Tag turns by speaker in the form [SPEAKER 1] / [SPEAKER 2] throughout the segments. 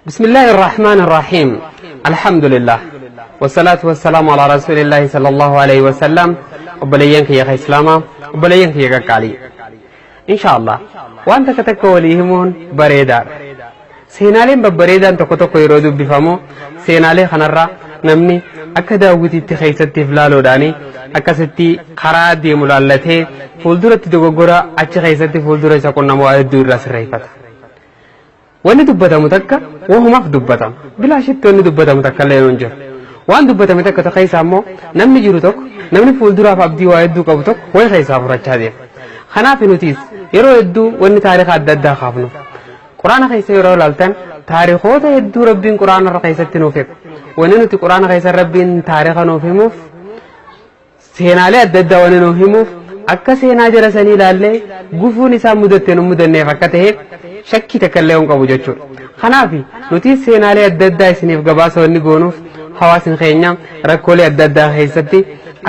[SPEAKER 1] بسم الله الرحمن الرحيم الحمد لله والصلاة والسلام على رسول الله صلى الله عليه وسلم وبلينك يا إسلاما وبلينك يا قالي إن شاء الله وأنت كتكوليهمون بريدار سينالين ببريدان تكتكو يرودو بفهمو سينالين خنرا نمني أكدا وتي تخيستي فلالو داني أكستي خرادي ملالته فولدرة تدوغورا أتش خيستي فولدرة سكون نمو أدور راس ريفتا وأن دبّتا متكّا وهو ما في دبّتا بلا شك وأن دبّتا متكّا لا ينجر وأن دبّتا متكّا تخيس أمو نمني جروتك نمني فولدرة فابدي وأدو كبتك وين خيس أفرج هذه خنا في نوتيس يرو يدو وأن تاريخ عدد خافنو قرآن خيس يرو لالتن تاريخه يدو ربين قرآن رخيسة نوفيك وأن نوتي قرآن خيس ربين تاريخ نوفيموف سينالي عدد وأن نوفيموف akka seenaa jara sanii ilaalle gufuun isaa mudattee nu mudannee fakkatee shakkii takkallee hin qabu jechuudha. Kanaaf nuti seenaalee adda addaa isiniif gabaasawwanni goonuuf hawaasni keenya rakkoolee adda addaa keessatti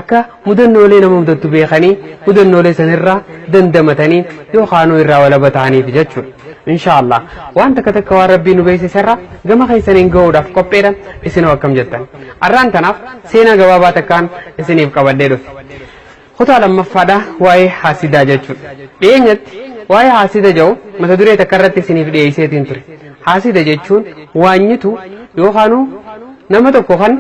[SPEAKER 1] akka mudannoolee nama mudattu beekanii mudannoolee sanirraa dandamatanii yookaan irraa walaba ta'aniif jechuudha. Inshaallah waan takka waan rabbii nu beeksisarra gama keessaniin gahuudhaaf qopheedha isin akkam jettan. Arraan tanaaf seenaa gabaabaa takkaan isiniif qabadhee dhufe. خطأ لما فدا واي حاسدا جتشو بينت واي حاسدا جو متى دري تكررت سنين في ديسيتين تري حاسدا جتشون وانيتو يوخانو نمتو كوخان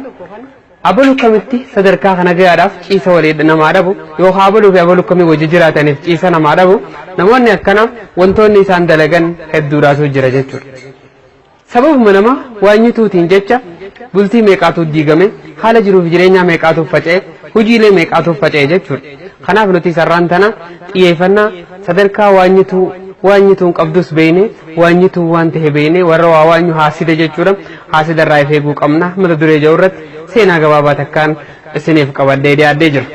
[SPEAKER 1] أبلو كمتي صدركا خنا جاي عرف إيسا وليد نماربو يوخا أبلو في أبلو كمي وججرات أنف إيسا نماربو نمون أكنا وانتون نيسان دلغن هدوراسو جرا جتشو سبب منما وانيتو تنجتشا بلتي ميقاتو ديغمي حالا جرو في جرينيا ميقاتو فجأة hujiilee meeqaatuuf faca'e jechuudha. Kanaaf nuti sarraan tana xiyyeeffannaa sadarkaa waanyituun qabdus beekne waanyituu waan ta'e beekne warra waa waanyu haasida jechuudha. Haasida irraa eeguu qabna mata duree jiru irratti seenaa gabaabaa takkaan isiniif qabadhee dhiyaadhee jira.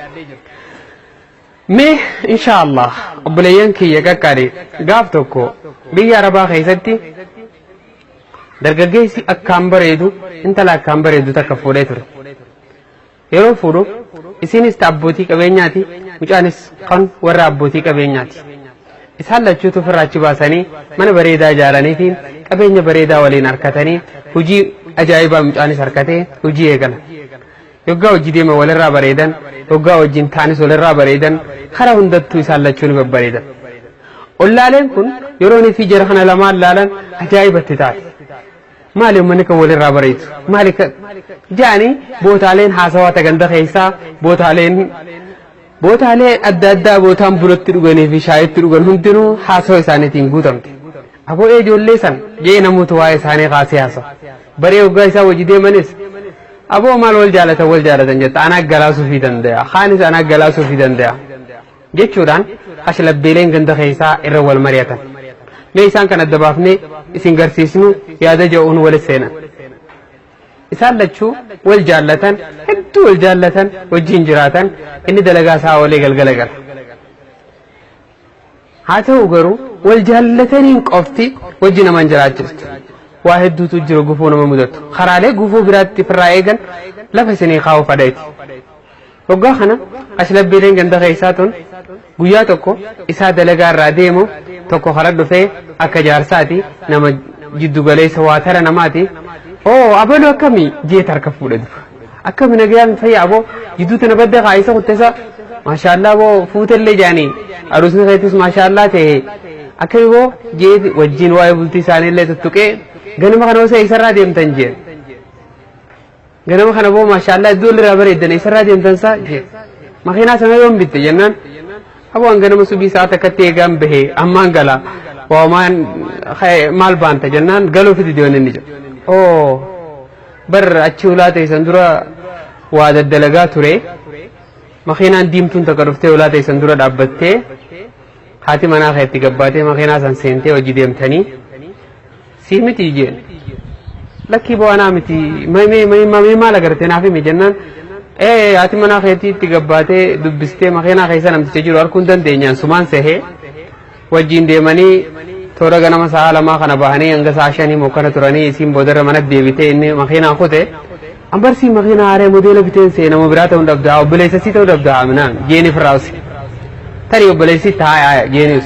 [SPEAKER 1] Mee inshaallah obboleeyyan kiyya qaqqaadhe gaaf tokko biyya Arabaa keessatti dargaggeessi akkaan bareedu intala akkaan bareedu takka fuudhee ture. Yeroo fuudhu isinis abbootii qabeenyaati mucaanis kan warra abbootii qabeenyaati. Isaan lachuutu firraachi baasanii mana bareedaa ijaaraniitiin qabeenya bareedaa waliin harkatanii hojii ajaa'ibaa mucaanis harkatee hojii eegala. Yoggaa hojii deema walirraa bareedan yoggaa wajjin taanis walirraa bareedan karaa hundattuu isaan lachuun babbareedan. Ollaaleen kun yeroo inni fi jara kana lamaan laalan ajaa'ibatti taate. maali ummanni kan walirraa bareedu maali jaani bootaaleen haasawaa taganda keessaa bootaalee adda addaa bootaan bulatti dhuganii fi shaayitti dhugan hundinuu haasawa isaaniitiin guutamte aboo ijoollee san jee namoota waa'ee isaanii kaasee haasa baree waggaa isaa hojii deemanis aboo maal wal jaalatan jetta anaa galaasuu fi danda'a khaanis anaa galaasuu fi danda'a jechuudhaan ashlabbeeleen ganda keessaa irra wal mari'atan meeshaan kan adda baafnee isin garsiisnu yaada ja'uun wal seenan isaan lachuu wal jaallatan hedduu wal jaallatan wajjin jiraatan inni dalagaa isaa walee galgala gala haa ta'u garuu wal jaallataniin qofti wajji naman jiraachistu waa hedduutu jiru gufuu nama mudatu karaalee gufuu biraatti firraa eegan lafa isinii kaa'u fadhayti waggaa kana ashlabbiileen ganda keessaatun guyyaa tokko isaa dalagaa irraa deemu tokko karaa dhufee akka jaarsaati nama jiddu galeessa waa tara namaati oo abaluu akkamii jeet harka fuudhe dhufa akkami nagayaan fayya aboo jidduutti na badda kaayisa kuttesa maashaallah aboo fuutellee jaanii aruusni keetis maashaallah ta'e akkami boo jeet wajjin waa'ee bultii isaaniillee tuttuqee ganama kana osoo isarraa deemtan jeen ganama kana boo maashaallah iddoo irraa bareeddan isarraa deemtan saa jeen makiinaa sana yoom bitte jennaan aboo ganama subii sa'a takkatti eegaan bahee ammaan gala waamaan maal baanta jennaan galuu fidi deeman inni jedhu oo bar achi ulaa teessan dura waa daddalagaa ture makiinaan diimtuun takka dhuftee ulaa teessan dura dhaabbattee haati manaa keetti gabbaatee makiinaa san seentee hojii deemtanii sii miti jeen lakkii bo'anaa miti maal agartee naaf himi jennaan haati manaa keetti gabbaatee dubbistee makiinaa keessa namticha jiru arguun dandeenyaan sumaan sehee wajjin deemanii toora ganama sa'a lamaa kana bahanii hanga sa'a shanii mokkana turanii isiin boodarra mana deebitee inni makiinaa kute ambarsii makiinaa haaree modeela biteen see nama biraa ta'uu dhabdaa obboleessasii ta'uu dhabdaa minaan jeeni firraawsi tarii obboleessii taa'aa jeenius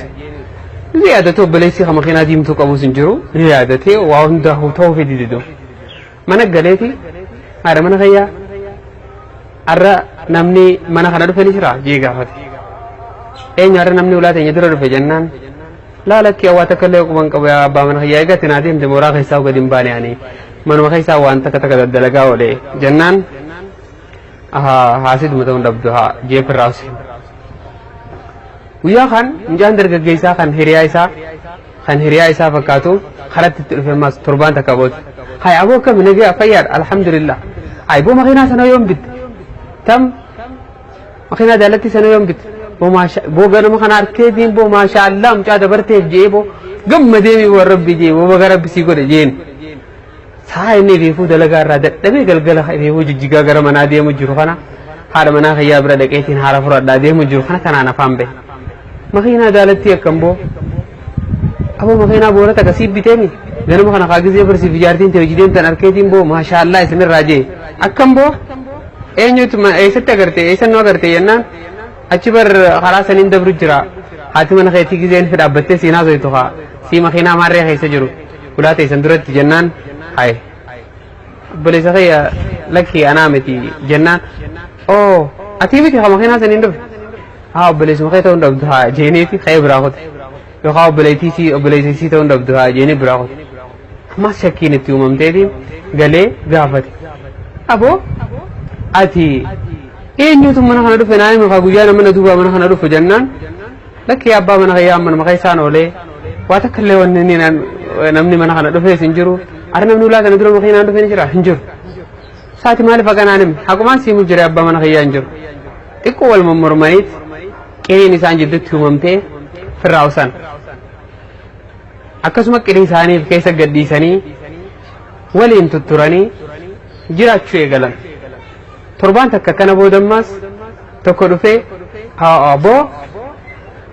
[SPEAKER 1] زيادته بليسي خم خينا ديم تقبو سنجرو زيادته وعنده توفي ديدو من قالتي هذا من غيا أرى نمني من خنا في الشراء جيجا هذا أين أرى نمني ولا تنجدر في جنان لا لك يا واتكلم من كبيا بامن غيا جت نادم دمورا خيسا وقديم باني يعني من خيسا وانت كتك الدلقا ولا جنان حاسد متون دبدها جيب الراس ويا خان جان درجة جيسا خان هريايسا فكاتو خلت في ماس تربان تكابوت هاي أبوك من نجى فيار الحمد لله هاي بو مخينا سنة يوم بيت تم مخينا دلتي سنة يوم بيت بو ما شاء بو جانا مخنا أركيدين بو ما شاء الله مجاد برتيف جيبو قم مديمي ورب جيبو بقرب بسيقول جين هاي نيفو دلقا راد دبي قلقلا نيفو جيجا غرا منادي مجروخنا هذا منا خيا برا دقيتين هذا فراد دادي مجروخنا تنانا فام به مخينا دلتي كمبو أبو مخينا بورا تكسيب بيتني جانا مخنا خاجزي برسي فيجارتين توجدين تناركيدين بو ما شاء الله اسمه راجي أكمبو أينو تما أيسة تغرتي أيسة نو غرتي ينان أشبر خلاص نندب رجرا هاتي من خيتي كزين في دابتة سينا زيتوها سي مخينا ماري خيسة جرو ولا تيسندرت جنان هاي بلي سخيا لكي أنا متي جنان أوه أتيبتي خا مخينا سنندب ها بلي سمخيتا وندب دها جينيتي خي براخد لو خاو بليتيسي أو بليتيسي توندب دها جيني براخد ما شكين التومم تيدي قالي قافتي أبو أتي إيه نيوتم من خنا دفن عين مخاجوجانا من دوبا من خنا دف جنان لك يا أبا من غيام من مخيسان ولي واتكلم ونني نمني من خنا دف سنجرو أرنا من ولا كندرو مخينا دف نجرا هنجر ساعتي مالي فكان عنهم حكمان سيمو جري أبا من غيا هنجر تقول الممرمانيت كيني نسان جدت تومم تي في الراوسان أكسمة كريم ثاني في كيسة قدي ثاني ولين تطرني جرات شوي قلم تربان تككنا بودماس تكون في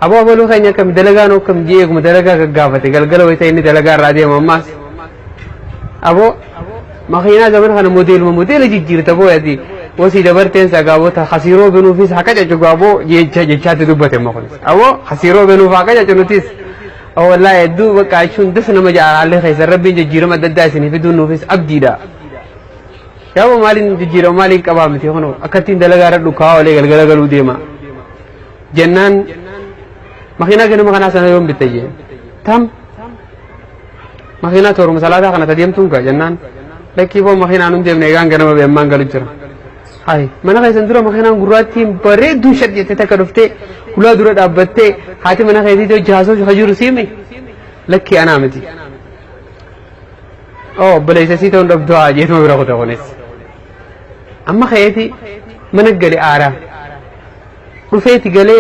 [SPEAKER 1] أبو لو خيني كم دلقانو كم جيك مدلقا كقافتي قلقلو يتيني دلقا رادية مماس أبو ما خينا زمان خنا موديل جيجير تبو يدي وسي دبرتين ساقابو تخسيرو بنو فيس حكا جاقابو جيجات دوبتين مخلص أبو خسيرو بنو فاقا جاقنوتيس أو والله يدو بقى شون دسنا مجال على خيس ربي جيجير ما دداسني في دون نوفيس أبدي دا يا أبو مالين جيجير مالين كبامتي خنو أكتين دلقا ردو كاو لي قلقلو ديما جنان مخينا كنو مخنا سنة يوم بتجي تم مخينا تورو مسألة خنا تديم تونكا جنان لكن بو مخينا نندم نيجان كنو بيمان قالو جرا هاي منا خيس ندرو مخينا غراتين بريدو شدية تتكرفته كلا دورة أبته هاتي منا خيسي تو جهازو خجور سيمي لكي أنا متي أو بليسسي تون رب دعاء جيت ما بيراقو تقولنيس أما خيتي منك قلي آرا رفيتي قلي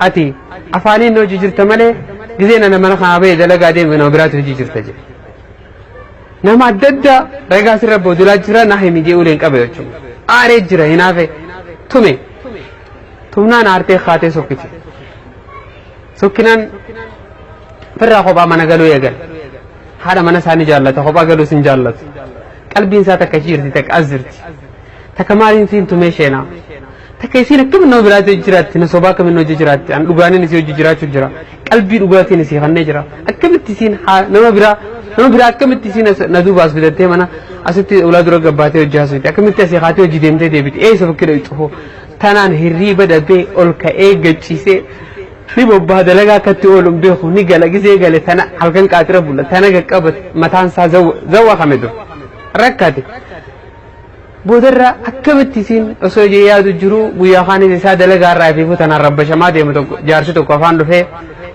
[SPEAKER 1] أتي أفاني نو جيجر تمالي جزين أنا منا خابي دلقا دي منو براتو جيجر تجي نما ددا رقاس ربو دلا جرا نحي ميجي أولين قبل يوچم آري جرا هنا في تمنا نارتي خاتي سوكتي سوكنان فرا خوبا منا قالو يقل هذا منا ساني جالتا خوبا قالو سن جالت قلبي انسا تكشيرتي تك أزرتي تكمالين سين تميشينا تكيسين كم نو بلاتو جرات نصوبا كم نو جرات أن لغاني نسيو جرات جرا قلبي لغاتي نسي خنّي جرا أكمل تسين نما برا أكمل تسين ندو باس بدرتي منا أسيت أولاد رجع باتي وجهازي أكمل تسي خاتي وجديمتي تبيت إيه سبكر يتوه تنان هري بدأ بي أولك إيه جتشيسه نبغى بعد لقى كتولم بيخو نيجا لقيسه قال تنا حلقن كاتره بولا تنا كقبض متان سا زوا خمدو ركعتي بودرة أكمل تسين أسوجي يا دجرو ويا خاني تساد لقى رافي فتنا رب شماد يوم تو جارسة كفان رفه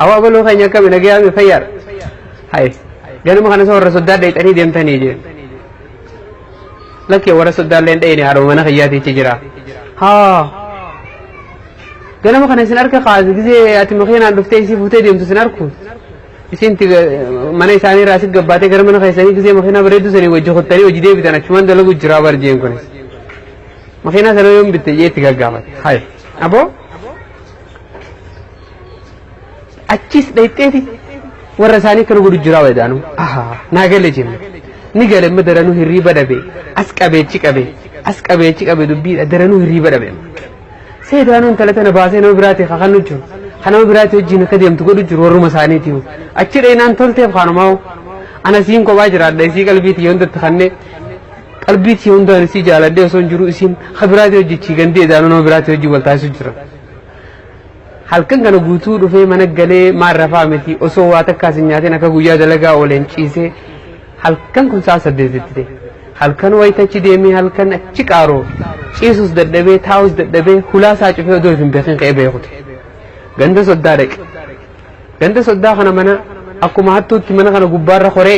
[SPEAKER 1] أو أبلو خيني كم نجيا مفيار هاي جانو مخانة سو رسودة ديت أني ديم تاني جي لكن ورسودة لين ديني هارو منا خياتي تجرا ها جانو مخانة سنارك خاص كذي أتمخين عند دفتي سي فوتي ديم تسناركو isin tiga mana isani rasid gabbate gar mana khaisani kisi makhina baredu sani wajho khotani wajide bitana chuman dalagu jirabar jeen konis makhina sanoyum bitte ye tiga gabat hay abo achis daiteti warasani kan gudu jirawa danu aha nagale jim nigale madaranu hirriba dabe askabe chikabe dubbi daranu hirriba dabe seydanu talatana baase no birati khakhanuchu kanama biraati wajjin akka deemtu godhu jiru warruma isaaniitiif achi dheenaan tolteef kanumaa ana siin kophaa jiraadha isii qalbiitii hundatti kannee qalbiitii hundaan isii jaaladhee osoo hin jiru isiin habiraati hojjechi gandee daanuu nama biraati hojii wal taasisu jira halkan kana guutuu dhufee mana galee maal rafaa miti osoo waa takkaas hin nyaatin akka guyyaa dalagaa ooleen ciisee halkan kun saa 8 halkan wayitachi deemee halkan achi qaaroo ciisus dadhabee taa'us dadhabee hulaa saa cufee odoo hin beekin qe'ee beekute ganda soddaa dhaqe ganda soddaa kana mana akkuma hattuutti mana kana gubbaarra koree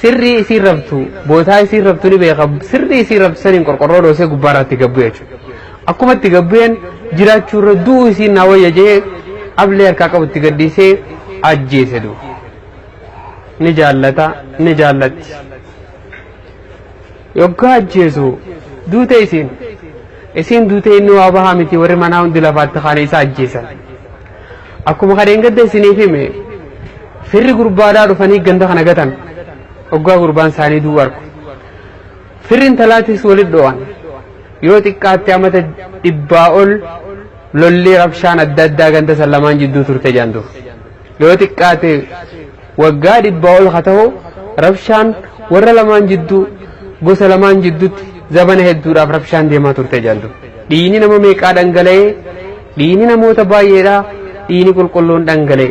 [SPEAKER 1] sirrii isii rabtu bootaa isii rabtu ni beeka sirrii isii rabtu saniin qorqorroo dhoosee gubbaarratti gabbu jechuudha akkuma itti gabbeen jiraachuurra du'u isii naa wayya jee ablee harkaa qabutti gaddisee ajjeese du'u ni jaallatti yoggaa ajjeesu duute isiin duute inni waa bahaa miti warri manaa hundi lafaatti kaane isa ajjeesan akkuma kadheen gadda isiniif hime firri gurbaadhaa dhufanii ganda kana gatan hoggaa gurbaan isaanii du'u argu firri intalaatis walit dho'an yoo xiqqaatti amata 100 ol lollee rabshaan adda addaa ganda san lamaan jidduu turte jaandu yoo xiqqaate waggaa 100 ol hata'u rabshaan warra lamaan jidduu gosa lamaan jidduutti zabana hedduudhaaf rabshaan deemaa turte jaandu dhiini nama meeqaa dhangala'ee dhiini namoota baay'eedhaa dhiini qulqulluun dhangala'e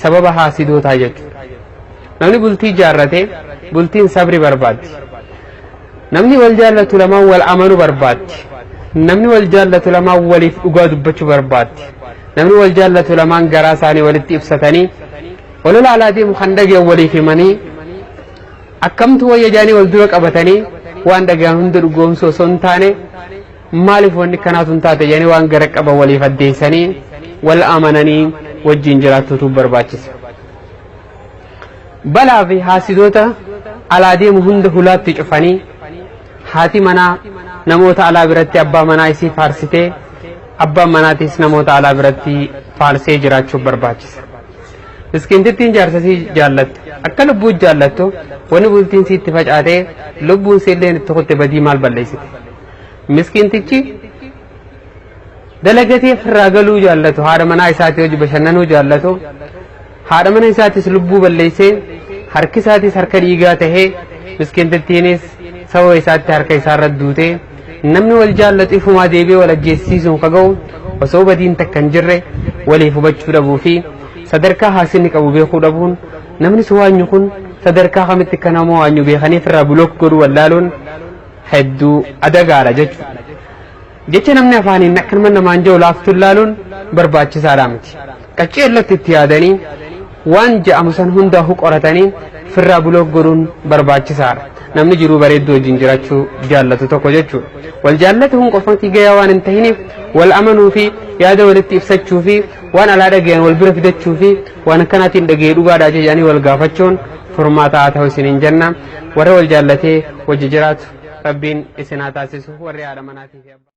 [SPEAKER 1] sababa haasidootaa jechuudha namni bultii jaarrate bultiin sabri barbaaddi namni wal jaallatu lamaan wal amanu barbaaddi namni wal jaallatu lamaan waliif dhugaa dubbachuu barbaaddi namni wal jaallatu lamaan garaa isaanii walitti ibsatanii olola alaatii muhandagee waliif himanii akkamtu wayya jaanii wal dura qabatanii waan dhagaan hunda dhugoomsuu osoo hin taane maaliif wanni kanaatu hin taate jaanii waan gara qaba waliif addeessanii wal amananii wajjin jiraatutu barbaachisa balaa fi haasidoota alaa deemu hunda hulaatti cufanii haati manaa namoota alaa biratti abbaa manaa isii faarsitee abbaan manaatis namoota alaa biratti faarsee jiraachuuf barbaachisa miskiintittiin jaarsasii jaallattu akka lubbuu jaallattu wani bultiin siitti facaatee lubbuun siilleen itti kutte badii maal balleessite miskiintichi dalagatee firraa galuu jaallatu haadha manaa isaatii hojii bashannanuu jaallatu haadha mana isaatis lubbuu balleessee harki isaatis harka dhiigaa tahee miskiintittiinis sababa isaatti harka isaarra duutee namni wal jaallatu ifumaa deebi'ee wal ajjeesisuun kaga'u osoo badiin takka hin jirre waliif hubachuu dhabuu fi sadarkaa haasinni qabu beekuu dhabuun namni suwaanyu kun sadarkaa kamitti kana moo waanyu beekanii firraa bulook godhuu wallaaluun hedduu adagaadha jechuudha jecha namni afaaniin akkanuma namaan jiru laaftuu laaluun barbaachisaadha miti qaceellatti itti yaadanii waan ja'amu san hundaa qoratanii firraa bulook godhuun barbaachisaadha namni jiruu bareedduu wajjin jiraachuu jaallatu tokko jechuudha wal jaallatu hun qofatti gayaa waan hin tahiniif wal amanuu fi yaada walitti ibsachuu fi waan alaa dhagayan wal bira fidachuu fi waan akkanaatiin dhagee dhugaadhaa jedhanii wal gaafachuun furmaata haa ta'u isiniin jenna warra wal jaallatee wajji jiraatu rabbiin isin haa taasisu warri haadha manaatii